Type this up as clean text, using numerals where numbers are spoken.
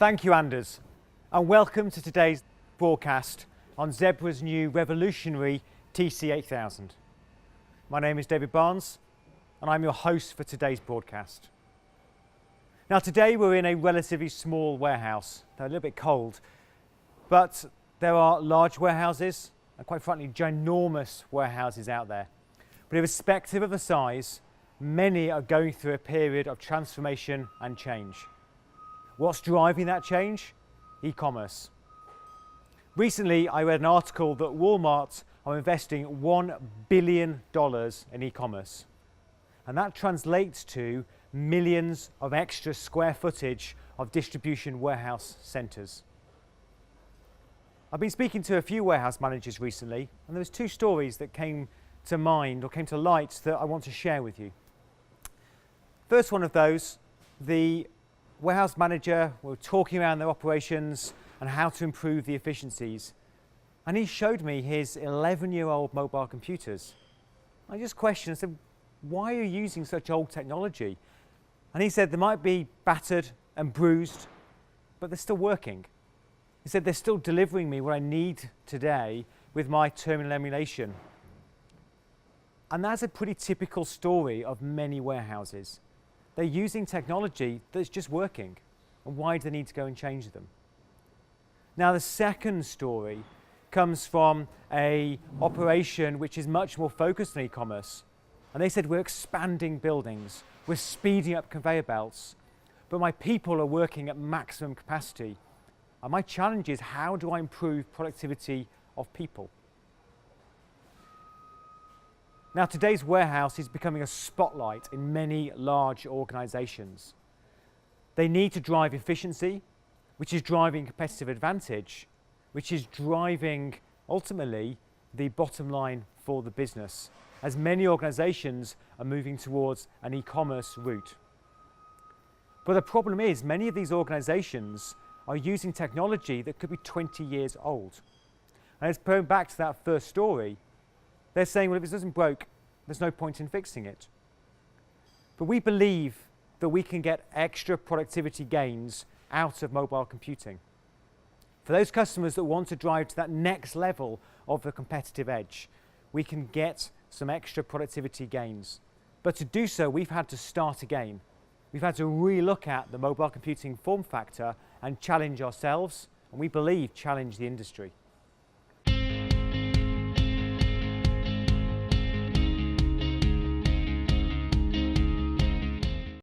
Thank you, Anders, and welcome to today's broadcast on Zebra's new revolutionary TC8000. My name is David Barnes, and I'm your host for today's broadcast. Now, today we're in a relatively small warehouse. They're a little bit cold, but there are large warehouses and, quite frankly, ginormous warehouses out there. But irrespective of the size, many are going through a period of transformation and change. What's driving that change? E-commerce. Recently, I read an article that Walmart are investing $1 billion in e-commerce. And that translates to millions of extra square footage of distribution warehouse centers. I've been speaking to a few warehouse managers recently, and there was two stories that came to mind or came to light that I want to share with you. First one of those, the warehouse manager were talking around their operations and how to improve the efficiencies. And he showed me his 11-year-old mobile computers. I just questioned, I said, why are you using such old technology? And he said, they might be battered and bruised, but they're still working. He said, they're still delivering me what I need today with my Terminal Emulation. And that's a pretty typical story of many warehouses. They're using technology that's just working. And why do they need to go and change them? Now, the second story comes from an operation which is much more focused on e-commerce. And they said, we're expanding buildings, we're speeding up conveyor belts, but my people are working at maximum capacity. And my challenge is, how do I improve productivity of people? Now, today's warehouse is becoming a spotlight in many large organizations. They need to drive efficiency, which is driving competitive advantage, which is driving, ultimately, the bottom line for the business, as many organizations are moving towards an e-commerce route. But the problem is, many of these organizations are using technology that could be 20 years old. And it's going back to that first story. They're saying, well, if it doesn't break, there's no point in fixing it. But we believe that we can get extra productivity gains out of mobile computing. For those customers that want to drive to that next level of the competitive edge, we can get some extra productivity gains. But to do so, we've had to start again. We've had to re-look at the mobile computing form factor and challenge ourselves, and we believe challenge the industry.